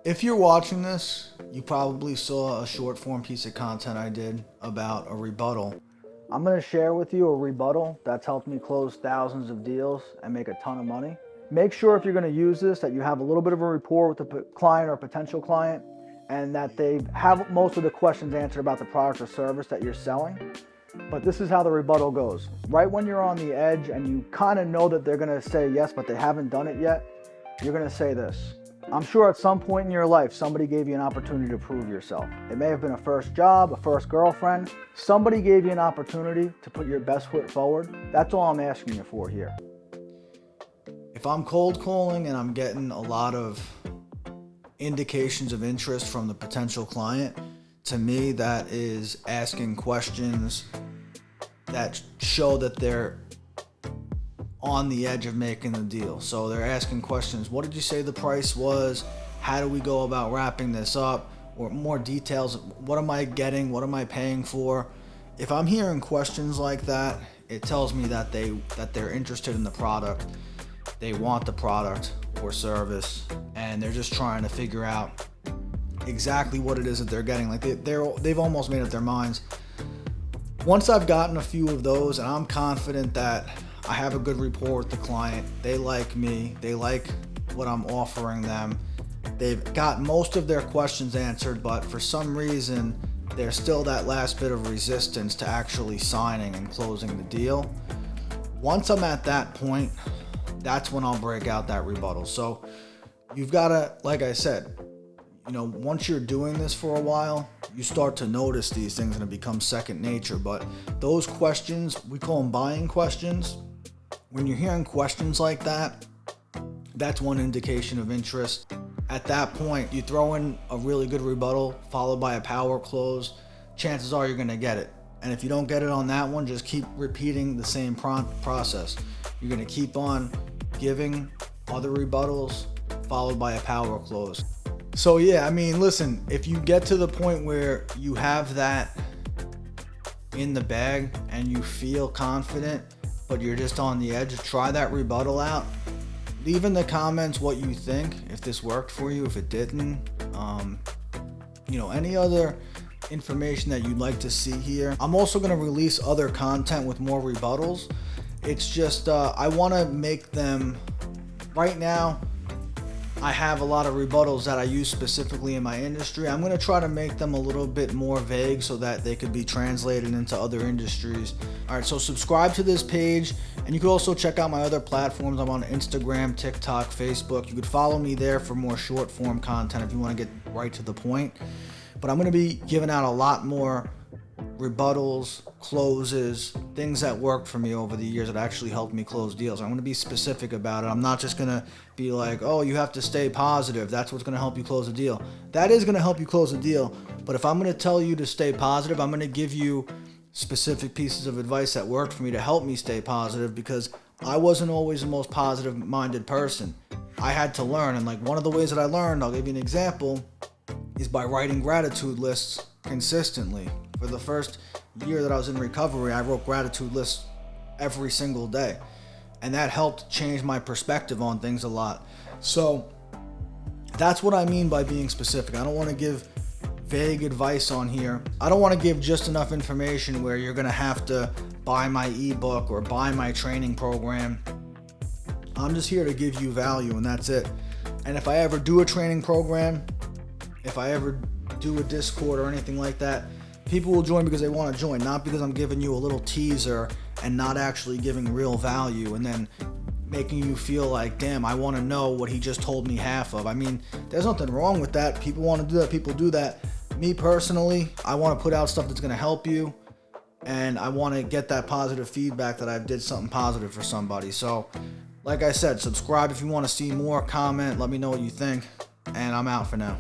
If you're watching this, you probably saw a short form piece of content I did about a rebuttal. I'm going to share with you a rebuttal that's helped me close thousands of deals and make a ton of money. Make sure if you're going to use this that you have a little bit of a rapport with the client or potential client, and that they have most of the questions answered about the product or service that you're selling. But this is how the rebuttal goes. Right when you're on the edge and you kind of know that they're going to say yes, but they haven't done it yet, you're going to say this. I'm sure at some point in your life, somebody gave you an opportunity to prove yourself. It may have been a first job, a first girlfriend. Somebody gave you an opportunity to put your best foot forward. That's all I'm asking you for here. If I'm cold calling and I'm getting a lot of indications of interest from the potential client, to me, that is asking questions that show that they're on the edge of making the deal. So they're asking questions. What did you say the price was? How do we go about wrapping this up? Or more details. What am I getting? What am I paying for? If I'm hearing questions like that, it tells me that they're interested in the product. They want the product or service, and they're just trying to figure out exactly what it is that they're getting. Like they've almost made up their minds. Once I've gotten a few of those and I'm confident that I have a good rapport with the client, they like me, they like what I'm offering them, they've got most of their questions answered, but for some reason there's still that last bit of resistance to actually signing and closing the deal. Once I'm at that point, that's when I'll break out that rebuttal. So you've got to, like I said, once you're doing this for a while, you start to notice these things and it becomes second nature. But those questions, we call them buying questions. When you're hearing questions like that, that's one indication of interest. At that point, you throw in a really good rebuttal followed by a power close. Chances are you're going to get it. And if you don't get it on that one, just keep repeating the same process. You're going to keep on giving other rebuttals followed by a power close. So yeah, listen, if you get to the point where you have that in the bag and you feel confident, but you're just on the edge, try that rebuttal out. Leave in the comments what you think, if this worked for you, if it didn't. Any other information that you'd like to see here. I'm also going to release other content with more rebuttals. It's just, I want to make them, right now, I have a lot of rebuttals that I use specifically in my industry. I'm going to try to make them a little bit more vague so that they could be translated into other industries. All right, so subscribe to this page, and you can also check out my other platforms. I'm on Instagram, TikTok, Facebook. You could follow me there for more short form content if you want to get right to the point. But I'm going to be giving out a lot more rebuttals, closes, things that worked for me over the years that actually helped me close deals. I'm going to be specific about it. I'm not just going to be like, oh, you have to stay positive. That's what's going to help you close a deal. That is going to help you close a deal. But if I'm going to tell you to stay positive, I'm going to give you specific pieces of advice that worked for me to help me stay positive, because I wasn't always the most positive minded person. I had to learn. And one of the ways that I learned, I'll give you an example, is by writing gratitude lists consistently. For the first year that I was in recovery, I wrote gratitude lists every single day. And that helped change my perspective on things a lot. So that's what I mean by being specific. I don't want to give vague advice on here. I don't want to give just enough information where you're going to have to buy my ebook or buy my training program. I'm just here to give you value, and that's it. And if I ever do a training program, if I ever do a Discord or anything like that, people will join because they want to join, not because I'm giving you a little teaser and not actually giving real value and then making you feel like, damn, I want to know what he just told me half of. There's nothing wrong with that. People want to do that. People do that. Me personally, I want to put out stuff that's going to help you, and I want to get that positive feedback that I did something positive for somebody. So, like I said, subscribe if you want to see more, comment, let me know what you think, and I'm out for now.